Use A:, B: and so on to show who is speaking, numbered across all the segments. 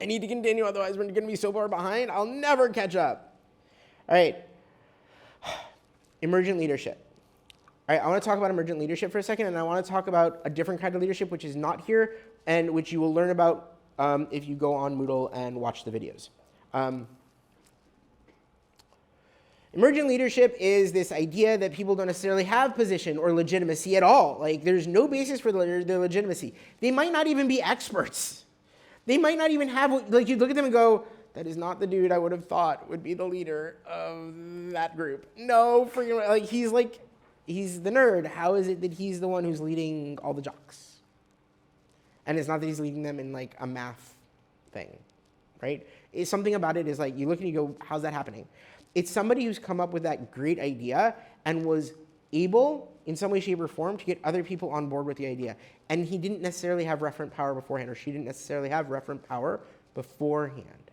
A: I need to continue, otherwise we're going to be so far behind, I'll never catch up. All right. Emergent leadership. All right, I want to talk about emergent leadership for a second, and I want to talk about a different kind of leadership, which is not here, and which you will learn about if you go on Moodle and watch the videos. Emergent leadership is this idea that people don't necessarily have position or legitimacy at all. Like, there's no basis for their legitimacy. They might not even be experts. They might not even have, like, you look at them and go, that is not the dude I would have thought would be the leader of that group. No, freaking, like, he's the nerd. How is it that he's the one who's leading all the jocks? And it's not that he's leading them in, like, a math thing, right? It's something about it is, like, you look and you go, how's that happening? It's somebody who's come up with that great idea and was able, in some way, shape, or form, to get other people on board with the idea. And he didn't necessarily have referent power beforehand, or she didn't necessarily have referent power beforehand,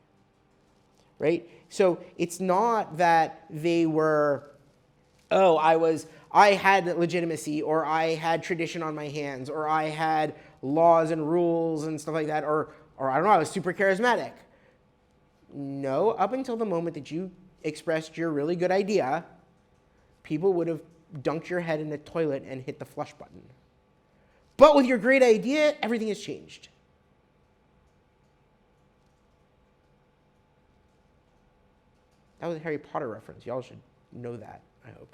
A: right? So it's not that they were, oh, I had legitimacy, or I had tradition on my hands, or I had laws and rules and stuff like that, or I don't know, I was super charismatic. No, up until the moment that you expressed your really good idea, people would have dunked your head in a toilet and hit the flush button. But with your great idea, everything has changed. That was a Harry Potter reference. Y'all should know that, I hope.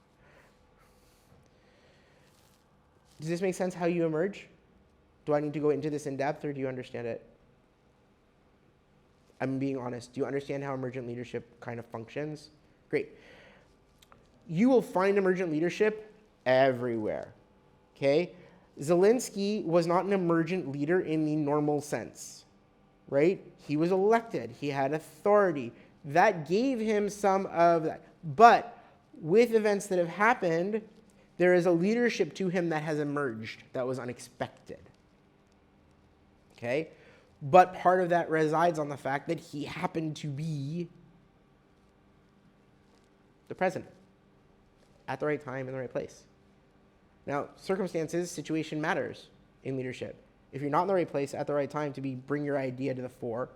A: Does this make sense how you emerge? Do I need to go into this in depth, or do you understand it? I'm being honest. Do you understand how emergent leadership kind of functions? Great. You will find emergent leadership everywhere, okay? Zelensky was not an emergent leader in the normal sense, right? He was elected. He had authority. That gave him some of that. But with events that have happened, there is a leadership to him that has emerged that was unexpected, okay? But part of that resides on the fact that he happened to be the president at the right time in the right place. Now, circumstances, situation matters in leadership. If you're not in the right place at the right time to bring your idea to the fore,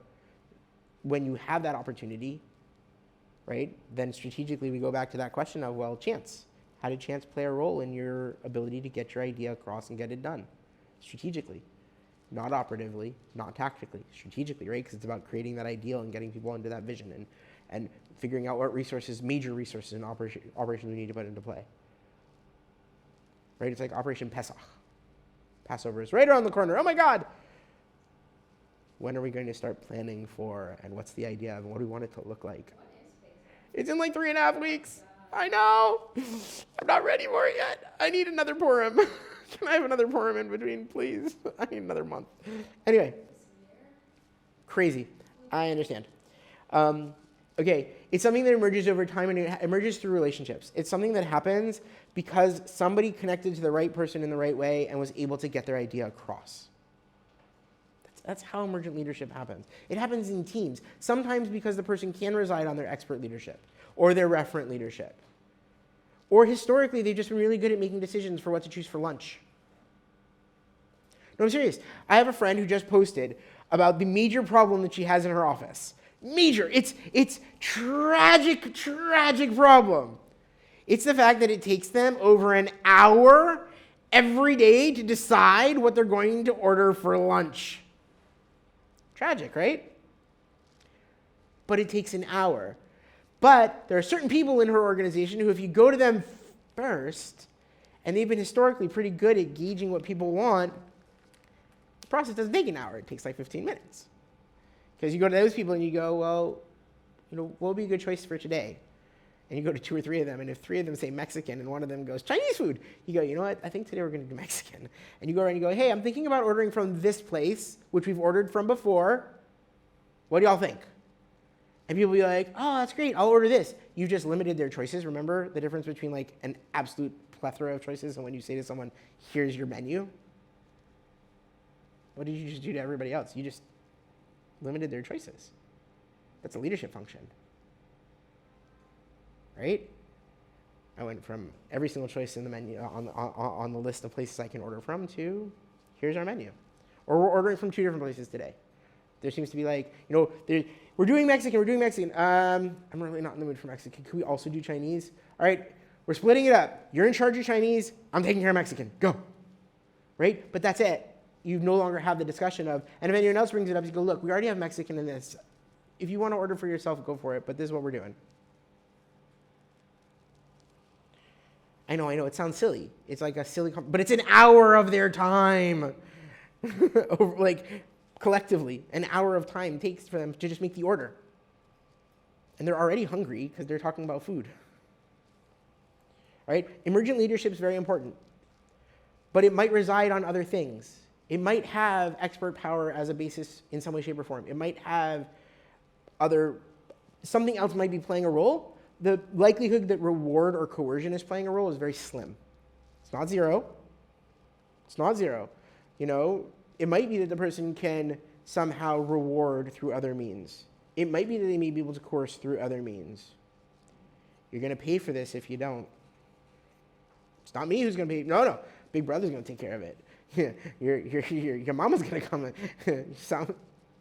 A: when you have that opportunity, right, then strategically we go back to that question of, well, chance. How did chance play a role in your ability to get your idea across and get it done? Strategically. Not operatively, not tactically, strategically, right? Because it's about creating that ideal and getting people into that vision and figuring out what resources, major resources and operations we need to put into play. Right? It's like Operation Pesach. Passover is right around the corner. Oh my God! When are we going to start planning for, and what's the idea of, what do we want it to look like? It's in like 3.5 weeks. I know. I'm not ready for it yet. I need another Purim. Can I have another Purim in between, please? I need another month. Anyway, crazy. I understand. Okay, it's something that emerges over time, and it emerges through relationships. It's something that happens because somebody connected to the right person in the right way and was able to get their idea across. That's how emergent leadership happens. It happens in teams, sometimes because the person can reside on their expert leadership or their referent leadership. Or historically, they've just been really good at making decisions for what to choose for lunch. No, I'm serious. I have a friend who just posted about the major problem that she has in her office. Major. It's tragic problem. It's the fact that it takes them over an hour every day to decide what they're going to order for lunch. Tragic, right? But it takes an hour. But there are certain people in her organization who, if you go to them first, and they've been historically pretty good at gauging what people want, the process doesn't take an hour. It takes like 15 minutes. Because you go to those people and you go, well, what would be a good choice for today? And you go to 2 or 3 of them, and if 3 of them say Mexican and one of them goes Chinese food, you go, you know what? I think today we're going to do Mexican. And you go around and you go, hey, I'm thinking about ordering from this place, which we've ordered from before. What do y'all think? And people will be like, oh, that's great, I'll order this. You've just limited their choices. Remember the difference between like an absolute plethora of choices and when you say to someone, here's your menu? What did you just do to everybody else? You just limited their choices. That's a leadership function. Right? I went from every single choice in the menu on the list of places I can order from to here's our menu. Or we're ordering from 2 different places today. There seems to be like, we're doing Mexican. I'm really not in the mood for Mexican. Can we also do Chinese? All right, we're splitting it up. You're in charge of Chinese. I'm taking care of Mexican. Go. Right? But that's it. You no longer have the discussion of, and if anyone else brings it up, you go, look, we already have Mexican in this. If you want to order for yourself, go for it, but this is what we're doing. I know, it sounds silly. It's like a silly, but it's an hour of their time. Like, collectively, an hour of time takes for them to just make the order. And they're already hungry because they're talking about food. Right? Emergent leadership is very important. But it might reside on other things. It might have expert power as a basis in some way, shape, or form. It might have something else might be playing a role. The likelihood that reward or coercion is playing a role is very slim. It's not zero. It's not zero. It might be that the person can somehow reward through other means. It might be that they may be able to coerce through other means. You're going to pay for this if you don't. It's not me who's going to pay. No. Big Brother's going to take care of it. Your mama's going to come.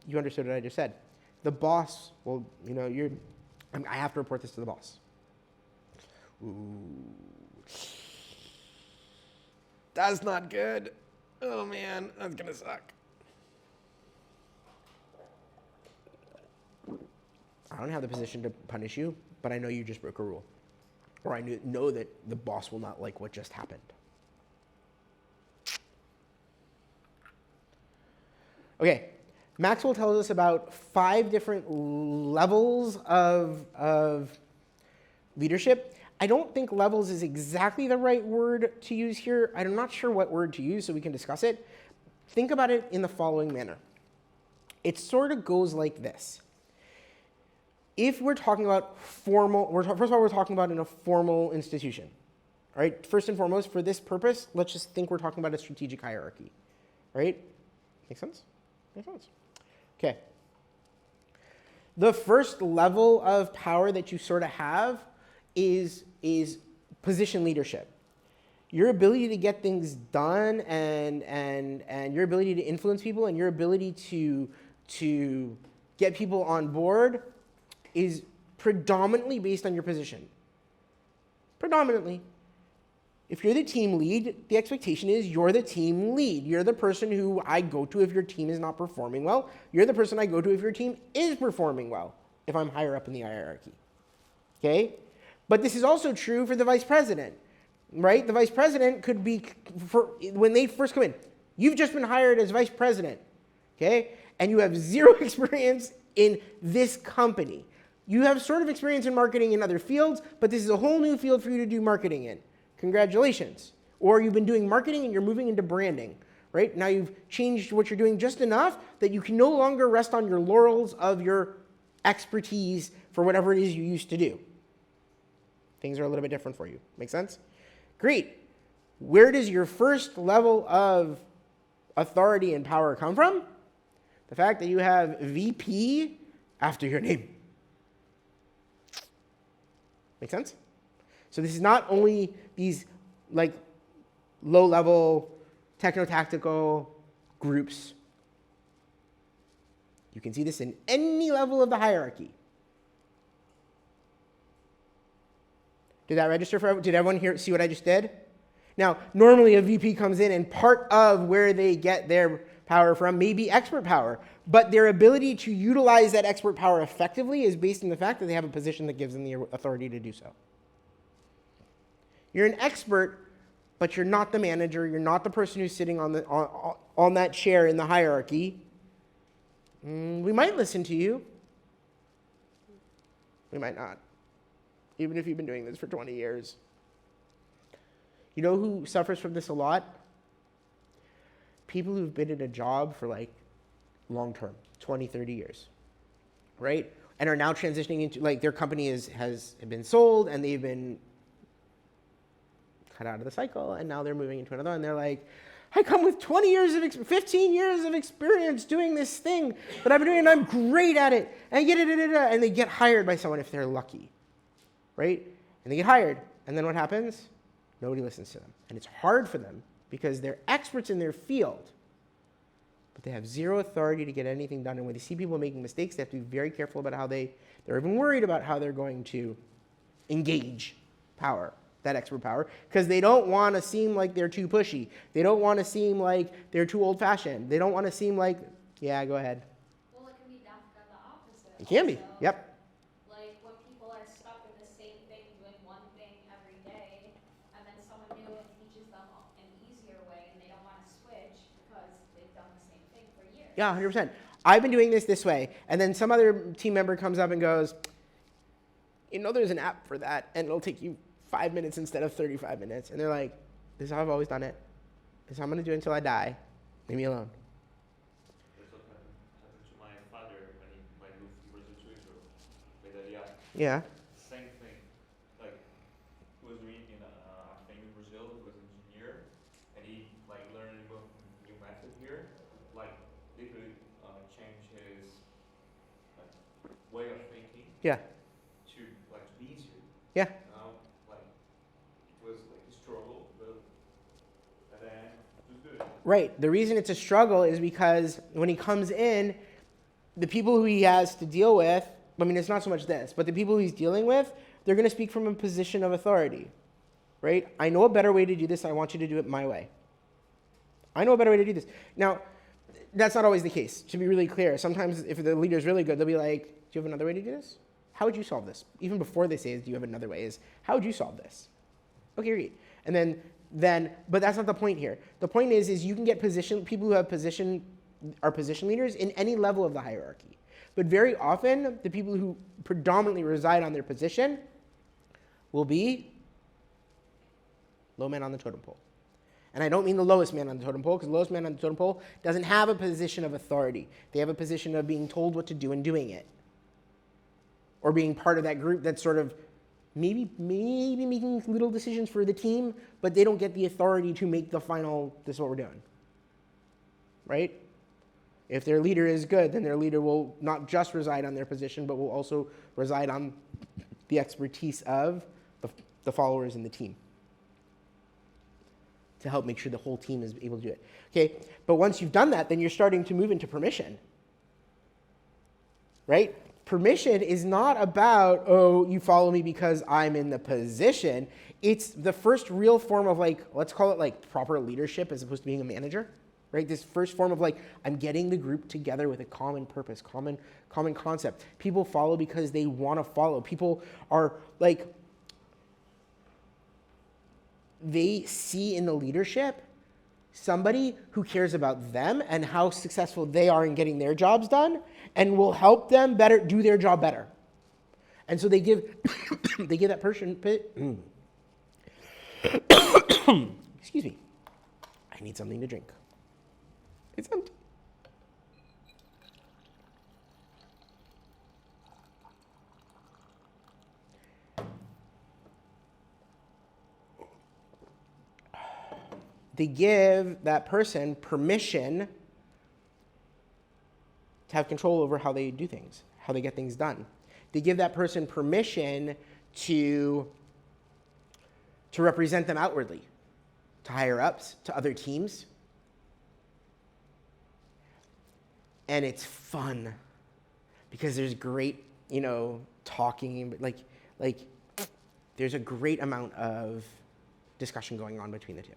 A: You understood what I just said. The boss will, I have to report this to the boss. Ooh. That's not good. Oh man, that's gonna suck. I don't have the position to punish you, but I know you just broke a rule. Or I know that the boss will not like what just happened. Okay. Maxwell tells us about 5 different levels of leadership. I don't think levels is exactly the right word to use here. I'm not sure what word to use, so we can discuss it. Think about it in the following manner. It sort of goes like this. If we're talking about first of all, we're talking about in a formal institution. All right? First and foremost, for this purpose, let's just think we're talking about a strategic hierarchy. All right? Make sense? Make sense. Okay. The first level of power that you sort of have is position leadership. Your ability to get things done and your ability to influence people and your ability to get people on board is predominantly based on your position. Predominantly. If you're the team lead, the expectation is you're the team lead. You're the person who I go to if your team is not performing well. You're the person I go to if your team is performing well, if I'm higher up in the hierarchy. Okay? But this is also true for the vice president, right? The vice president could be, when they first come in, you've just been hired as vice president, okay? And you have 0 experience in this company. You have sort of experience in marketing in other fields, but this is a whole new field for you to do marketing in. Congratulations. Or you've been doing marketing and you're moving into branding, right? Now you've changed what you're doing just enough that you can no longer rest on your laurels of your expertise for whatever it is you used to do. Things are a little bit different for you. Make sense? Great. Where does your first level of authority and power come from? The fact that you have VP after your name. Make sense? So this is not only these like low-level techno-tactical groups. You can see this in any level of the hierarchy. Did that register for everyone? Did everyone see what I just did? Now, normally a VP comes in and part of where they get their power from may be expert power, but their ability to utilize that expert power effectively is based on the fact that they have a position that gives them the authority to do so. You're an expert, but you're not the manager. You're not the person who's sitting on that chair in the hierarchy. We might listen to you. We might not, even if you've been doing this for 20 years. You know who suffers from this a lot? People who've been in a job for like long term, 20, 30 years, right? And are now transitioning into, like, their company has been sold and they've been cut out of the cycle, and now they're moving into another one. And they're like, I come with 15 years of experience doing this thing that I've been doing, and I'm great at it. And they get hired by someone if they're lucky, right? And they get hired, and then what happens? Nobody listens to them. And it's hard for them because they're experts in their field, but they have zero authority to get anything done. And when they see people making mistakes, they have to be very careful about how they're even worried about how they're going to engage power, that expert power, because they don't want to seem like they're too pushy. They don't want to seem like they're too old-fashioned. They don't want to seem like, yeah, go ahead.
B: Well, it can be the opposite.
A: It can be, yep.
B: Like when people are stuck in the same thing, doing one thing every day, and then someone new and teaches them an easier way, and they don't want to switch because they've done the same thing for years.
A: Yeah, 100%. I've been doing this way, and then some other team member comes up and goes, there's an app for that, and it'll take you 5 minutes instead of 35 minutes. And they're like, this is how I've always done it. This is how I'm going to do it until I die. Leave me alone.
C: That's what happened to my father when he moved from Brazil to Israel with the app.
A: Yeah.
C: Same thing. Like, he was doing in a thing in Brazil, he was an engineer, and he learned a new method here, literally change his way of thinking.
A: Yeah.
C: To be easier.
A: Yeah.
C: It was a struggle, but at the end, it was good.
A: Right. The reason it's a struggle is because when he comes in, the people who he has to deal with, it's not so much this, but the people he's dealing with, they're going to speak from a position of authority, right? I know a better way to do this. I want you to do it my way. I know a better way to do this. Now, that's not always the case. To be really clear, sometimes if the leader's really good, they'll be like, do you have another way to do this? How would you solve this? Even before they say, do you have another way, is how would you solve this? Okay, great. And then, but that's not the point here. The point is you can get people who have position leaders in any level of the hierarchy. But very often, the people who predominantly reside on their position will be low man on the totem pole. And I don't mean the lowest man on the totem pole, because the lowest man on the totem pole doesn't have a position of authority. They have a position of being told what to do and doing it. Or being part of that group that's sort of maybe making little decisions for the team, but they don't get the authority to make the final, this is what we're doing. Right? If their leader is good, then their leader will not just reside on their position, but will also reside on the expertise of the followers in the team to help make sure the whole team is able to do it. Okay? But once you've done that, then you're starting to move into permission. Right? Permission is not about, you follow me because I'm in the position. It's the first real form of let's call it proper leadership as opposed to being a manager, right? This first form of I'm getting the group together with a common purpose, common concept. People follow because they want to follow. People are they see in the leadership somebody who cares about them and how successful they are in getting their jobs done and will help them do their job better. And so they give that person excuse me. I need something to drink. It's empty. They give that person permission to have control over how they do things, how they get things done. They give that person permission to represent them outwardly, to higher ups, to other teams. And it's fun because there's great, talking, there's a great amount of discussion going on between the two.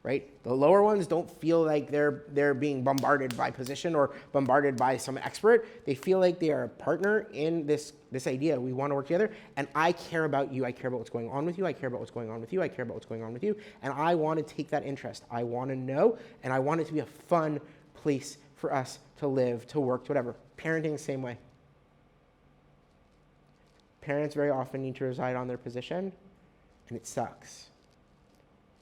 A: Right? The lower ones don't feel like they're being bombarded by position or bombarded by some expert. They feel like they are a partner in this idea. We want to work together, and I care about you. I care about what's going on with you. I care about what's going on with you. I care about what's going on with you, and I want to take that interest. I want to know, and I want it to be a fun place for us to live, to work, to whatever. Parenting the same way. Parents very often need to reside on their position, and it sucks.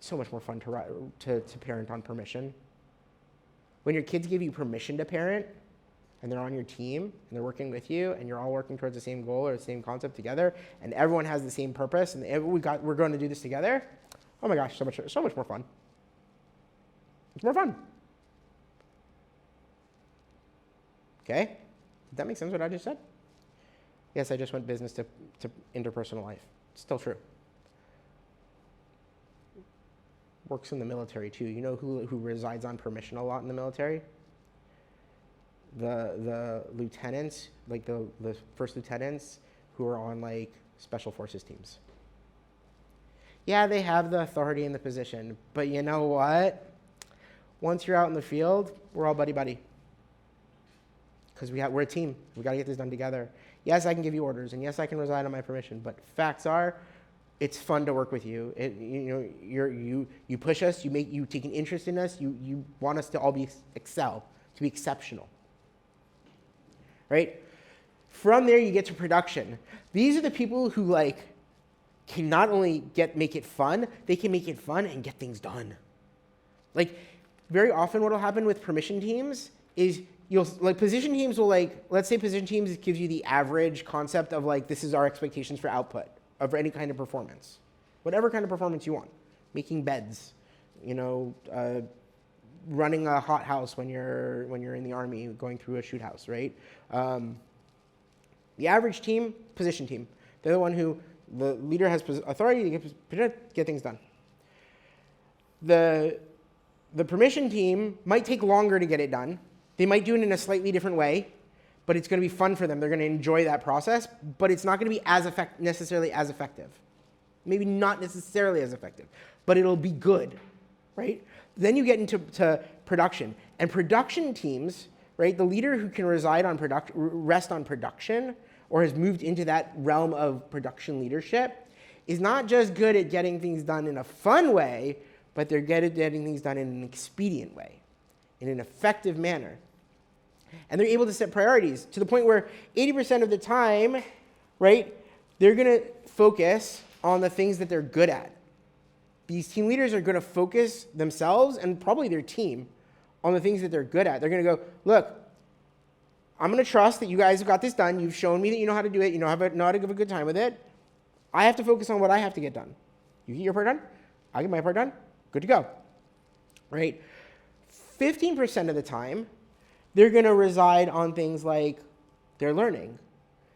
A: So much more fun to parent on permission. When your kids give you permission to parent, and they're on your team, and they're working with you, and you're all working towards the same goal or the same concept together, and everyone has the same purpose, and we're going to do this together, oh my gosh, so much more fun. It's more fun. Okay? Did that make sense what I just said? Yes, I just went business to interpersonal life. It's still true. Works in the military too. You know who resides on permission a lot in the military? the lieutenants, like the first lieutenants who are on like special forces teams. Yeah, they have the authority in the position, but you know what? Once you're out in the field, we're all buddy-buddy. Because we're a team. We got to get this done together. Yes, I can give you orders, and yes, I can reside on my permission, but facts are, it's fun to work with you. You push us, you take an interest in us, you want us to all excel, to be exceptional. Right? From there, you get to production. These are the people who like can not only make it fun, they can make it fun and get things done. Like, very often what will happen with permission teams is position teams will let's say position teams gives you the average concept of like, this is our expectations for output of any kind of performance. Whatever kind of performance you want. Making beds, running a hot house when you're in the army, going through a shoot house, right? The average team, position team. They're the one who the leader has authority to get things done. The permission team might take longer to get it done. They might do it in a slightly different way, but it's going to be fun for them. They're going to enjoy that process, but it's not going to be necessarily as effective. Maybe not necessarily as effective, but it'll be good, right? Then you get into production. And production teams, right, the leader who can rest on production or has moved into that realm of production leadership is not just good at getting things done in a fun way, but they're good at getting things done in an expedient way, in an effective manner. And they're able to set priorities to the point where 80% of the time, right, they're going to focus on the things that they're good at. These team leaders are going to focus themselves and probably their team on the things that they're good at. They're going to go, look, I'm going to trust that you guys have got this done. You've shown me that you know how to do it. You know how to give a good time with it. I have to focus on what I have to get done. You get your part done. I get my part done. Good to go. Right? 15% of the time, they're going to reside on things like they're learning.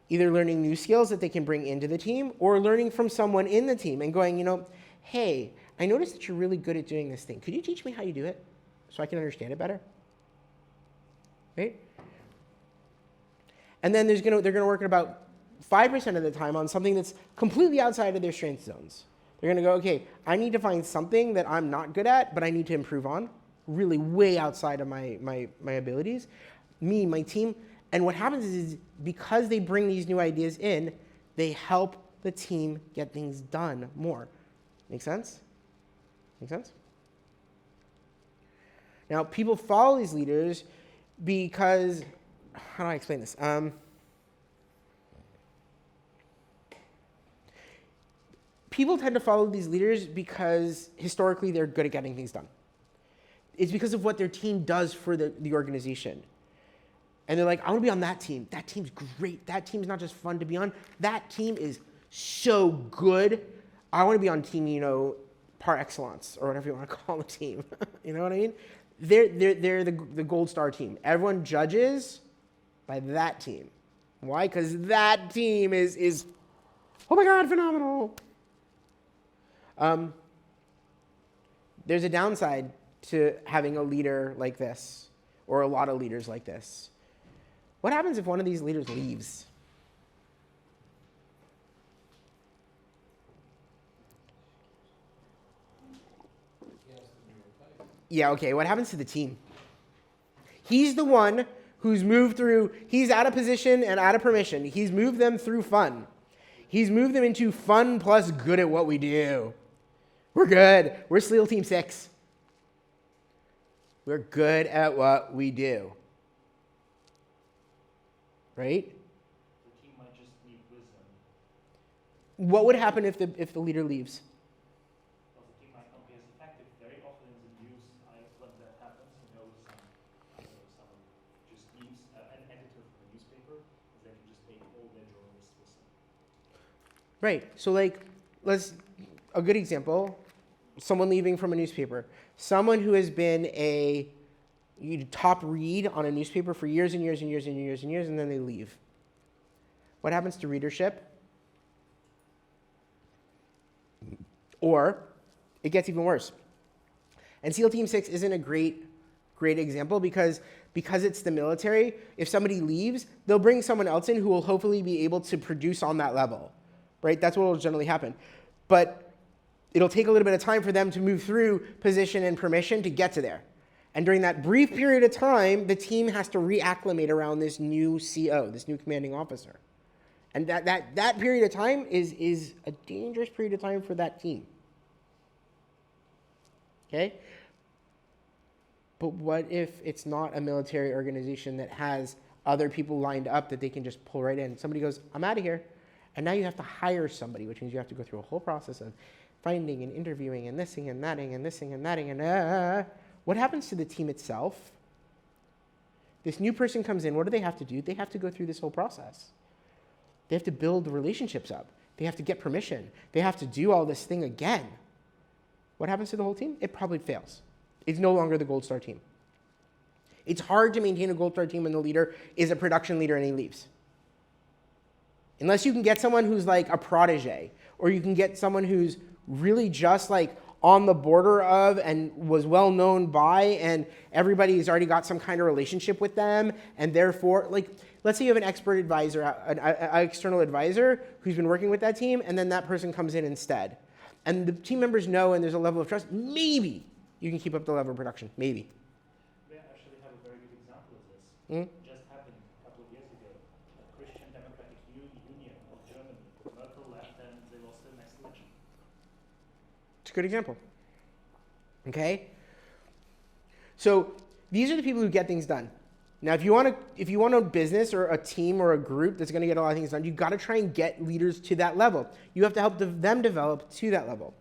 A: Either learning new skills that they can bring into the team or learning from someone in the team and going, hey, I noticed that you're really good at doing this thing. Could you teach me how you do it so I can understand it better? Right? And then they're going to work at about 5% of the time on something that's completely outside of their strength zones. They're going to go, okay, I need to find something that I'm not good at, but I need to improve on, really way outside of my abilities. Me, my team. And what happens is because they bring these new ideas in, they help the team get things done more. Make sense? Make sense? Now, people follow these leaders because, how do I explain this? People tend to follow these leaders because historically they're good at getting things done. It's because of what their team does for the organization. And they're like, I want to be on that team. That team's great. That team's not just fun to be on. That team is so good. I want to be on team, par excellence, or whatever you want to call the team. You know what I mean? They're the gold star team. Everyone judges by that team. Why? Because that team is, oh my God, phenomenal. There's a downside to having a leader like this, or a lot of leaders like this. What happens if one of these leaders leaves? Yeah, okay, what happens to the team? He's the one who's moved through, he's out of position and out of permission. He's moved them through fun. He's moved them into fun plus good at what we do. We're good. We're SEAL Team 6. We're good at what we do. Right?
D: The team might just need wisdom.
A: What would happen if the leader leaves?
D: Well, the team might not be as effective. Very often in the news, when that happens, someone just leaves, an editor from a newspaper, and they can just make all their journalists listen.
A: Right. So a good example, someone leaving from a newspaper. Someone who has been a top read on a newspaper for years and years and years and years and years, and then they leave. What happens to readership? Or it gets even worse. And SEAL Team 6 isn't a great great example because it's the military. If somebody leaves, they'll bring someone else in who will hopefully be able to produce on that level, right? That's what will generally happen. But it'll take a little bit of time for them to move through position and permission to get to there. And during that brief period of time, the team has to reacclimate around this new CO, this new commanding officer. And that period of time is a dangerous period of time for that team. Okay? But what if it's not a military organization that has other people lined up that they can just pull right in? Somebody goes, I'm out of here. And now you have to hire somebody, which means you have to go through a whole process of finding and interviewing and thising and thatting and thising and thatting and what happens to the team itself? This new person comes in, what do they have to do? They have to go through this whole process. They have to build the relationships up. They have to get permission. They have to do all this thing again. What happens to the whole team? It probably fails. It's no longer the Gold Star team. It's hard to maintain a Gold Star team when the leader is a production leader and he leaves. Unless you can get someone who's like a protege, or you can get someone who's really just like on the border of and was well known by, and everybody's already got some kind of relationship with them, and therefore, like, let's say you have an expert advisor, an external advisor who's been working with that team, and then that person comes in instead. And the team members know, and there's a level of trust, maybe you can keep up the level of production, maybe.
D: We actually have a very good example of this. It just happened a couple of years ago. The Christian Democratic Union of Germany. Merkel left and they lost the next election.
A: It's a good example. Okay? So these are the people who get things done. Now, if you want a business or a team or a group that's going to get a lot of things done, you've got to try and get leaders to that level. You have to help them develop to that level.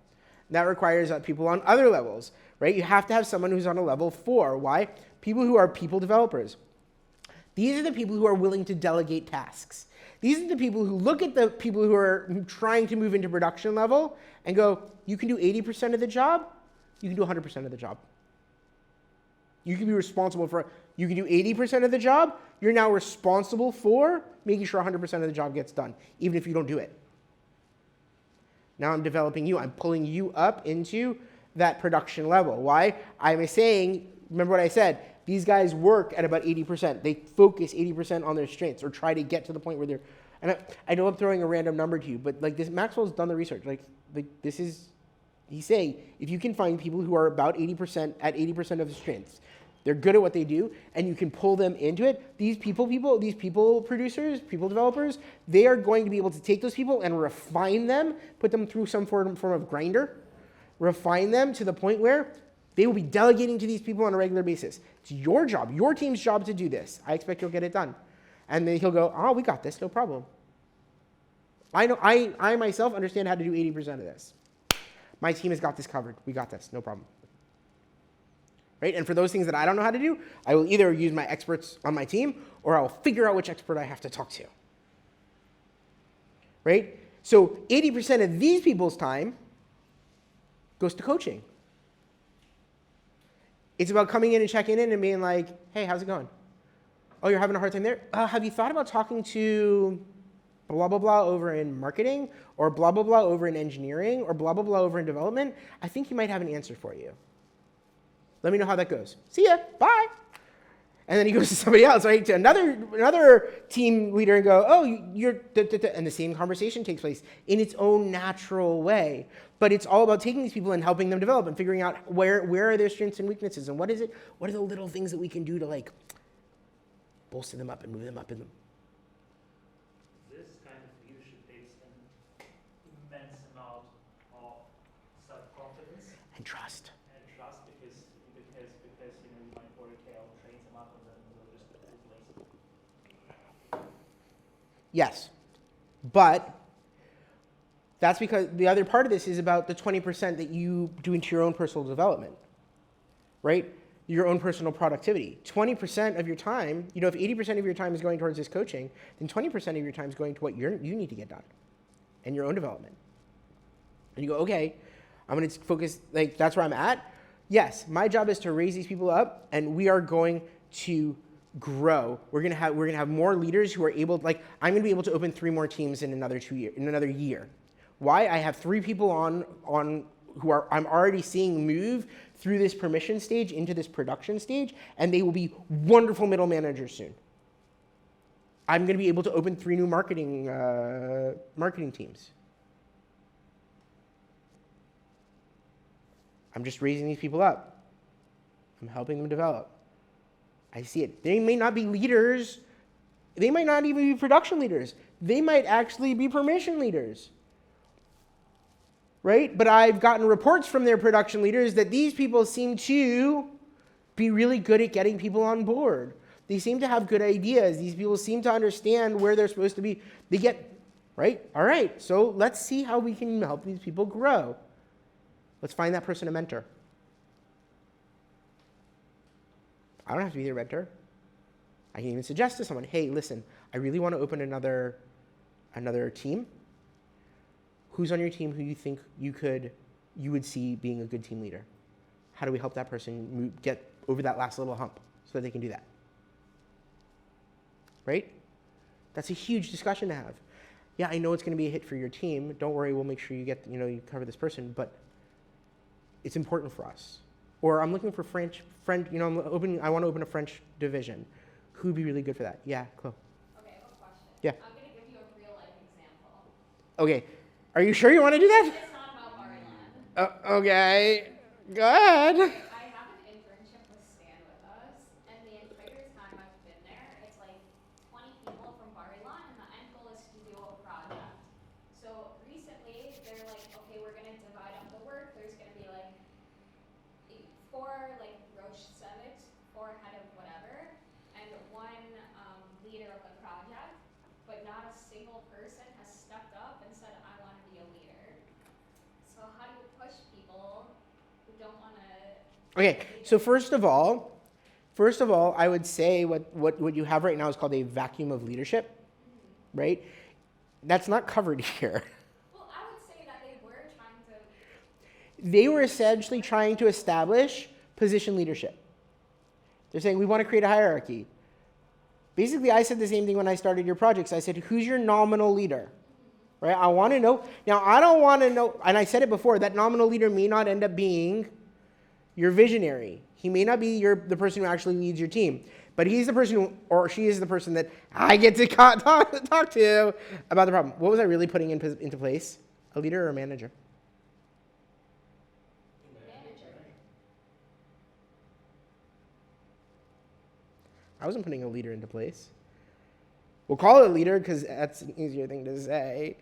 A: That requires people on other levels, right? You have to have someone who's on a level 4. Why? People who are people developers. These are the people who are willing to delegate tasks. These are the people who look at the people who are trying to move into production level and go, you can do 80% of the job, you can do 100% of the job. You can be responsible for, you can do 80% of the job, you're now responsible for making sure 100% of the job gets done, even if you don't do it. Now I'm developing you, I'm pulling you up into that production level. Why? I'm saying, remember what I said, these guys work at about 80%. They focus 80% on their strengths or try to get to the point where they're, and I know I'm throwing a random number to you, but like this, Maxwell's done the research. Like this is, he's saying, if you can find people who are about 80%, at 80% of the strengths, they're good at what they do, and you can pull them into it, these people producers, people developers, they are going to be able to take those people and refine them, put them through some form of grinder, refine them to the point where they will be delegating to these people on a regular basis. It's your job, your team's job to do this. I expect you'll get it done. And then he'll go, oh, we got this, no problem. I know, I myself understand how to do 80% of this. My team has got this covered. We got this, no problem. Right? And for those things that I don't know how to do, I will either use my experts on my team or I will figure out which expert I have to talk to. Right? So 80% of these people's time goes to coaching. It's about coming in and checking in and being like, hey, how's it going? Oh, you're having a hard time there? Have you thought about talking to blah, blah, blah over in marketing or blah, blah, blah over in engineering or blah, blah, blah over in development? I think he might have an answer for you. Let me know how that goes. See ya. Bye. And then he goes to somebody else, right? To another team leader and go, oh, you're, and the same conversation takes place in its own natural way. But it's all about taking these people and helping them develop and figuring out where are their strengths and weaknesses and what are the little things that we can do to like bolster them up and move them up in them.
D: This kind of leadership takes an immense amount of self-confidence
A: And trust.
D: Because you might order Kale, train them up, and then they'll just replace them.
A: Yes. But that's because the other part of this is about the 20% that you do into your own personal development, right? Your own personal productivity. 20% of your time, if 80% of your time is going towards this coaching, then 20% of your time is going to what you need to get done and your own development. And you go, okay, I'm going to focus, like that's where I'm at. Yes, my job is to raise these people up, and we are going to grow. We're gonna have more leaders who are able, like I'm gonna be able to open 3 more teams in another year. Why? I have 3 people on who I'm already seeing move through this permission stage into this production stage, and they will be wonderful middle managers soon. I'm going to be able to open 3 new marketing teams. I'm just raising these people up. I'm helping them develop. I see it. They may not be leaders. They might not even be production leaders. They might actually be permission leaders. Right? But I've gotten reports from their production leaders that these people seem to be really good at getting people on board. They seem to have good ideas. These people seem to understand where they're supposed to be. They get, right? All right, so let's see how we can help these people grow. Let's find that person a mentor. I don't have to be their mentor. I can even suggest to someone, hey, listen, I really want to open another team. Who's on your team who you think you would see being a good team leader? How do we help that person get over that last little hump so that they can do that? Right? That's a huge discussion to have. Yeah, I know it's going to be a hit for your team. Don't worry, we'll make sure you get, you cover this person, but it's important for us. Or I'm looking for I want to open a French division. Who'd be really good for that? Yeah, Chloe.
B: Okay, I have a question.
A: Yeah.
B: I'm going to give you a real life example.
A: Okay. Are you sure you want to do that?
B: It's not about Barilan.
A: Okay. Go ahead.
B: I have an internship with Stan with us, and the entire time I've been there, it's like 20 people from Barilan, and the end goal is to do a project. So recently, they're like, okay, we're going to divide up the work. There's going to be like 4 like Roche Summit, 4 head of whatever, and 1 leader of the project, but not a single person has stepped up and said, I want to be a leader. So how do you push people who don't want to?
A: Okay, so first of all, I would say what you have right now is called a vacuum of leadership, right? That's not covered here.
B: Well, I would say that they were trying to.
A: They were essentially trying to establish position leadership. They're saying, we want to create a hierarchy. Basically, I said the same thing when I started your projects. I said, who's your nominal leader? Right? I want to know. Now, I don't want to know, and I said it before, that nominal leader may not end up being your visionary. He may not be the person who actually leads your team. But he's the person or she is the person that I get to talk to about the problem. What was I really putting into place? A leader or a manager? I wasn't putting a leader into place. We'll call it a leader because that's an easier thing to say.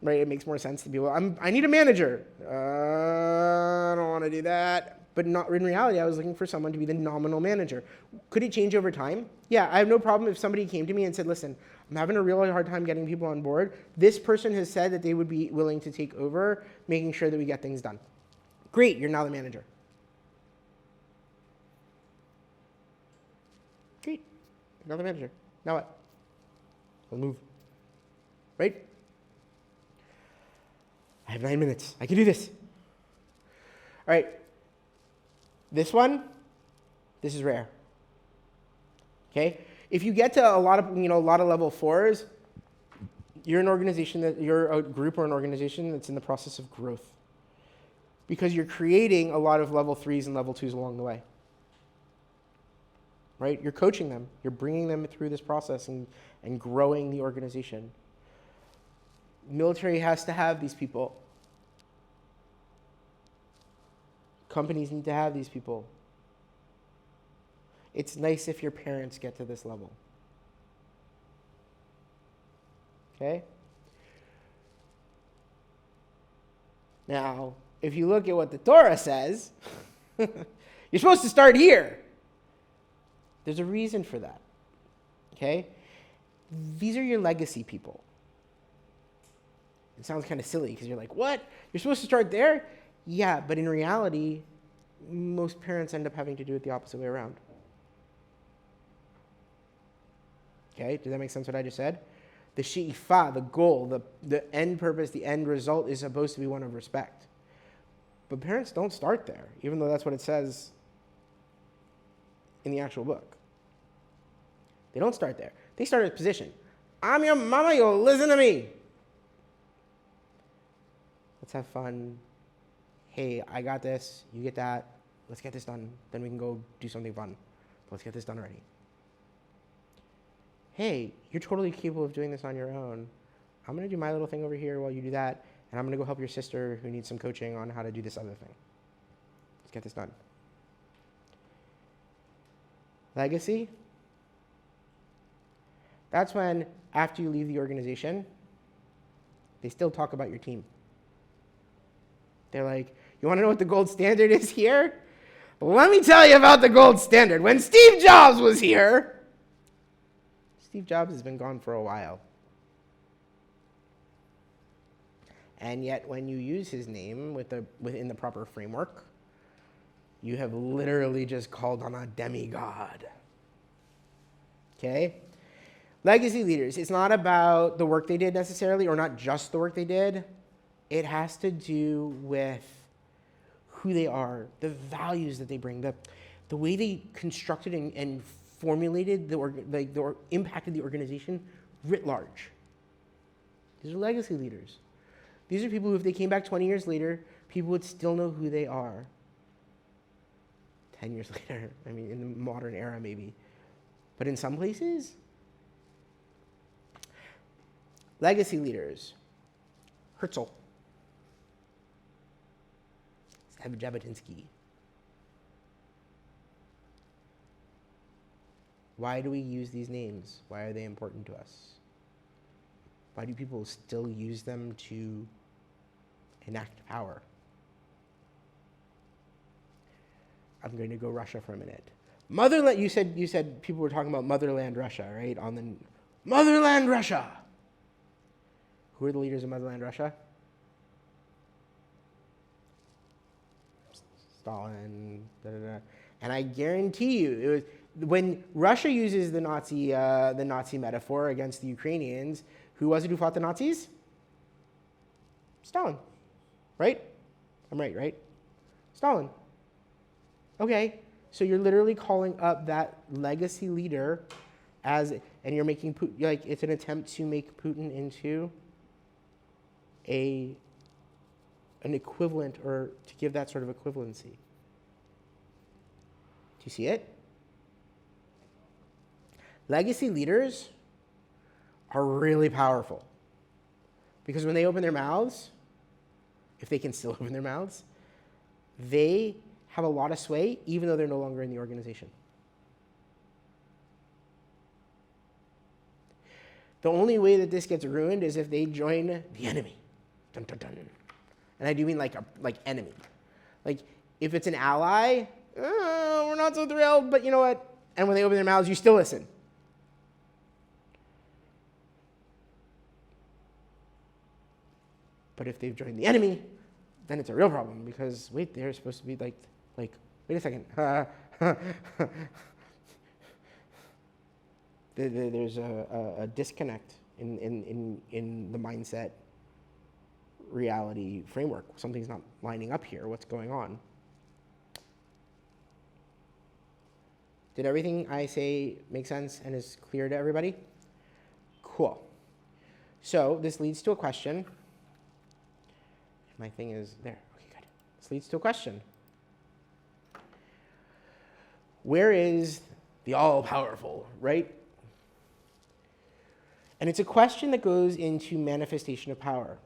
A: Right? It makes more sense to people. I need a manager. I don't want to do that. But not in reality, I was looking for someone to be the nominal manager. Could it change over time? Yeah, I have no problem if somebody came to me and said, listen, I'm having a really hard time getting people on board. This person has said that they would be willing to take over, making sure that we get things done. Great, you're now the manager. Great, you're now the manager. Now what? We'll move. Right? I have 9 minutes. I can do this. All right. This is rare. Okay? If you get to a lot of level 4s, you're a group or an organization that's in the process of growth. Because you're creating a lot of level 3s and level 2s along the way. Right? You're coaching them. You're bringing them through this process and growing the organization. Military has to have these people. Companies need to have these people. It's nice if your parents get to this level. Okay? Now, if you look at what the Torah says, you're supposed to start here. There's a reason for that. Okay? These are your legacy people. It sounds kind of silly because you're like, what? You're supposed to start there? Yeah, but in reality, most parents end up having to do it the opposite way around. Okay, does that make sense what I just said? The she'ifah, the goal, the end purpose, the end result is supposed to be one of respect. But parents don't start there, even though that's what it says in the actual book. They don't start there. They start at position. I'm your mama, you'll listen to me. Let's have fun. hey, I got this, you get that, let's get this done, then we can go do something fun. Let's get this done already. Hey, you're totally capable of doing this on your own. I'm going to do my little thing over here while you do that, and I'm going to go help your sister who needs some coaching on how to do this other thing. Let's get this done. Legacy. That's when, after you leave the organization, they still talk about your team. They're like, you want to know what the gold standard is here? Let me tell you about the gold standard. When Steve Jobs was here, Steve Jobs has been gone for a while. And yet, when you use his name within the proper framework, you have literally just called on a demigod. Okay? Legacy leaders, it's not about the work they did necessarily, or not just the work they did. It has to do with who they are, the values that they bring, the way they constructed and formulated impacted the organization writ large. These are legacy leaders. These are people who, if they came back 20 years later, people would still know who they are. 10 years later, I mean, in the modern era maybe. But in some places, legacy leaders, Herzl, Jabotinsky. Why do we use these names? Why are they important to us? Why do people still use them to enact power? I'm going to go Russia for a minute. Motherland. You said people were talking about motherland Russia, right? On the motherland Russia. Who are the leaders of motherland Russia? Stalin. Da, da, da. And I guarantee you, it was when Russia uses the Nazi metaphor against the Ukrainians. Who was it who fought the Nazis? Stalin, right? I'm right, right? Stalin. Okay, so you're literally calling up that legacy leader and you're making Putin, like, it's an attempt to make Putin into an equivalent, or to give that sort of equivalency. Do you see it? Legacy leaders are really powerful because when they open their mouths, if they can still open their mouths, they have a lot of sway even though they're no longer in the organization. The only way that this gets ruined is if they join the enemy. Dun, dun, dun. And I do mean like enemy. Like if it's an ally, we're not so thrilled, but you know what? And when they open their mouths, you still listen. But if they've joined the enemy, then it's a real problem because, wait, they're supposed to be like wait a second. There's a disconnect in the mindset reality framework. Something's not lining up here. What's going on? Did everything I say make sense and is clear to everybody? Cool. So this leads to a question. My thing is there. Okay, good. This leads to a question. Where is the all-powerful, right? And it's a question that goes into manifestation of power.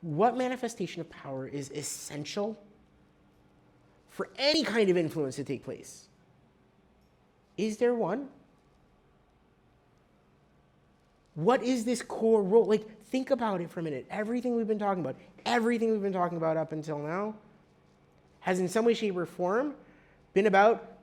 A: What manifestation of power is essential for any kind of influence to take place? Is there one? What is this core role? Like, think about it for a minute. Everything we've been talking about up until now has in some way, shape, or form been about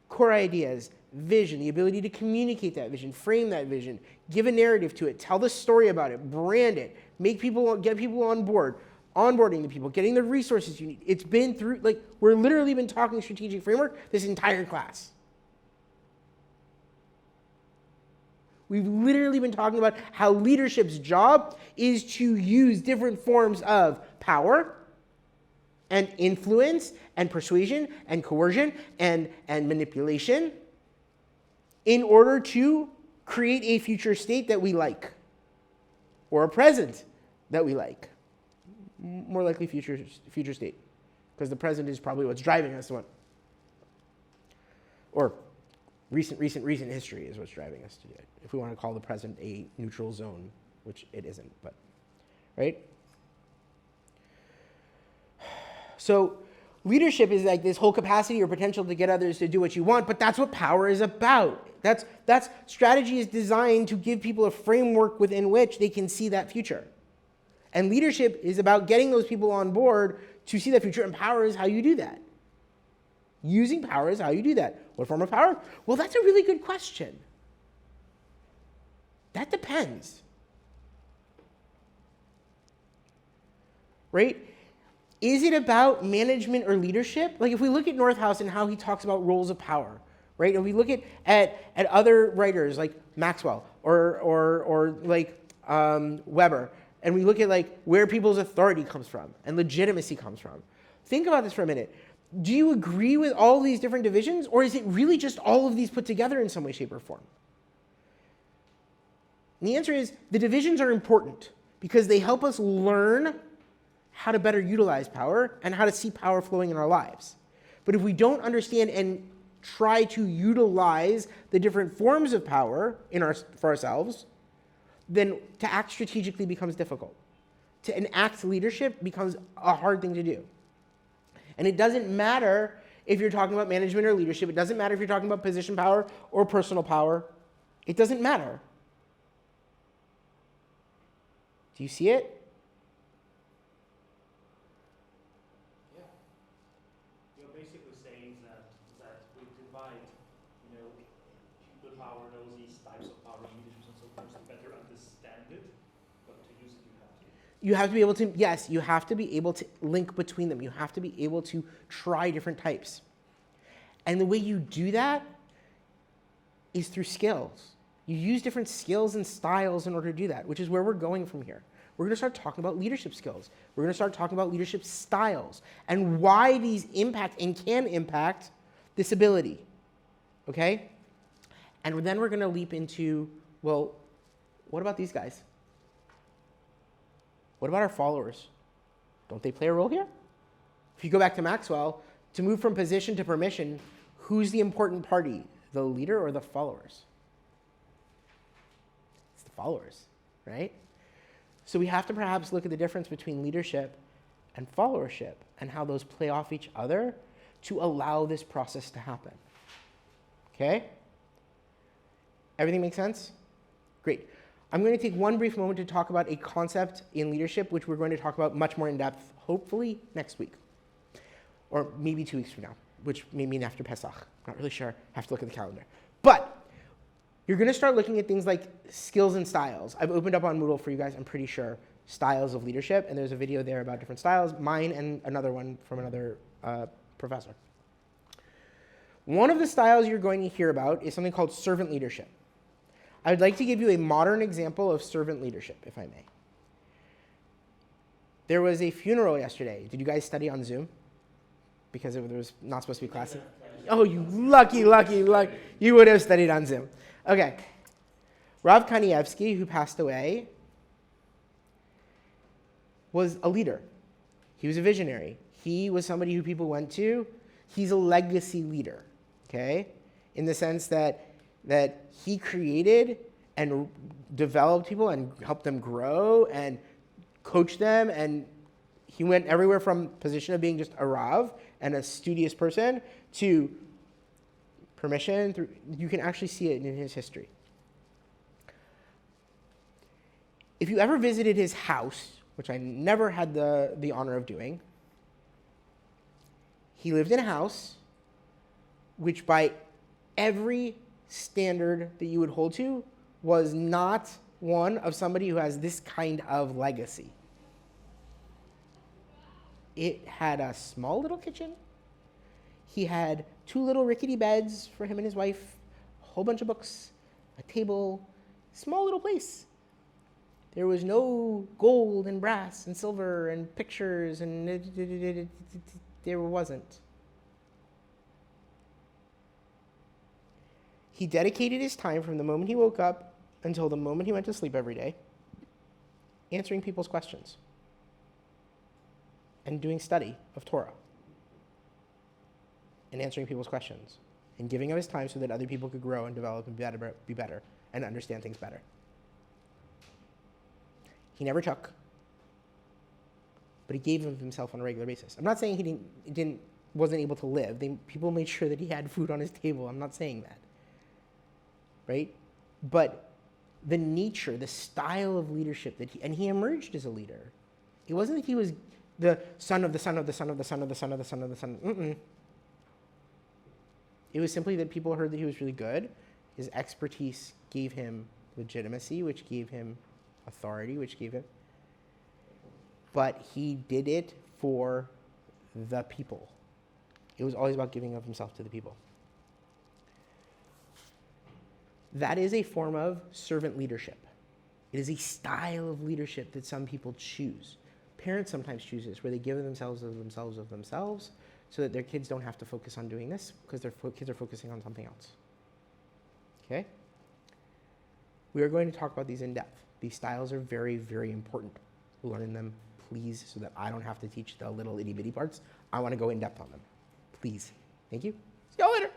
A: core ideas, vision, the ability to communicate that vision, frame that vision, give a narrative to it, tell the story about it, brand it, get people on board, onboarding the people, getting the resources you need. It's been through, we're literally been talking strategic framework this entire class. We've literally been talking about how leadership's job is to use different forms of power and influence and persuasion and coercion and manipulation in order to create a future state that we like or a present that we like. More likely future state, because the present is probably what's driving us to what, or recent history is what's driving us to do it. If we want to call the present a neutral zone, which it isn't, but, right? So leadership is like this whole capacity or potential to get others to do what you want, but that's what power is about. That's strategy is designed to give people a framework within which they can see that future. And leadership is about getting those people on board to see that future, and power is how you do that. Using power is how you do that. What form of power? Well, that's a really good question. That depends. Right? Is it about management or leadership? Like if we look at Northhouse and how he talks about roles of power, right? If we look at other writers like Maxwell or like Weber, and we look at like where people's authority comes from and legitimacy comes from. Think about this for a minute. Do you agree with all these different divisions, or is it really just all of these put together in some way, shape, or form? And the answer is the divisions are important because they help us learn how to better utilize power and how to see power flowing in our lives. But if we don't understand and try to utilize the different forms of power for ourselves, then to act strategically becomes difficult. To enact leadership becomes a hard thing to do. And it doesn't matter if you're talking about management or leadership. It doesn't matter if you're talking about position power or personal power. It doesn't matter. Do you see it?
D: Yeah. You're basically saying that we divide, people power knows these types of power leaderships and so forth to better understand it, but to use it you have to.
A: You have to be able to, yes, you have to be able to link between them. You have to be able to try different types. And the way you do that is through skills. You use different skills and styles in order to do that, which is where we're going from here. We're going to start talking about leadership skills. We're going to start talking about leadership styles and why these impact and can impact this ability, okay? And then we're going to leap into, well, what about these guys? What about our followers? Don't they play a role here? If you go back to Maxwell, to move from position to permission, who's the important party, the leader or the followers? It's the followers, right? So we have to perhaps look at the difference between leadership and followership and how those play off each other to allow this process to happen. Okay? Everything make sense? Great. I'm going to take one brief moment to talk about a concept in leadership, which we're going to talk about much more in depth, hopefully next week. Or maybe 2 weeks from now, which may mean after Pesach. Not really sure. Have to look at the calendar. But you're going to start looking at things like skills and styles. I've opened up on Moodle for you guys, I'm pretty sure, styles of leadership, and there's a video there about different styles, mine and another one from another professor. One of the styles you're going to hear about is something called servant leadership. I would like to give you a modern example of servant leadership, if I may. There was a funeral yesterday. Did you guys study on Zoom? Because there was not supposed to be classes. Oh, you lucky. You would have studied on Zoom. Okay. Rav Kanievsky, who passed away, was a leader. He was a visionary. He was somebody who people went to. He's a legacy leader, okay? In the sense that he created and developed people and helped them grow and coached them, and he went everywhere from position of being just a Rav and a studious person to permission. You can actually see it in his history. If you ever visited his house, which I never had the honor of doing, he lived in a house which by every standard that you would hold to was not one of somebody who has this kind of legacy. It had a small little kitchen. He had 2 little rickety beds for him and his wife, a whole bunch of books, a table, small little place. There was no gold and brass and silver and pictures, and there wasn't. He dedicated his time from the moment he woke up until the moment he went to sleep every day, answering people's questions. and doing study of Torah and answering people's questions and giving of his time so that other people could grow and develop and be better and understand things better. He never took, but he gave of himself on a regular basis. I'm not saying he wasn't able to live. People made sure that he had food on his table. I'm not saying that, right? But the nature, the style of leadership and he emerged as a leader. It wasn't that he was the son of the son of the son of the son of the son of the son of the son. It was simply that people heard that he was really good. His expertise gave him legitimacy, which gave him authority, which gave him. But he did it for the people. It was always about giving of himself to the people. That is a form of servant leadership. It is a style of leadership that some people choose. Parents sometimes choose this, where they give themselves of themselves, so that their kids don't have to focus on doing this, because their kids are focusing on something else. Okay? We are going to talk about these in depth. These styles are very, very important. Learn them, please, so that I don't have to teach the little itty-bitty parts. I want to go in depth on them. Please. Thank you. See y'all later.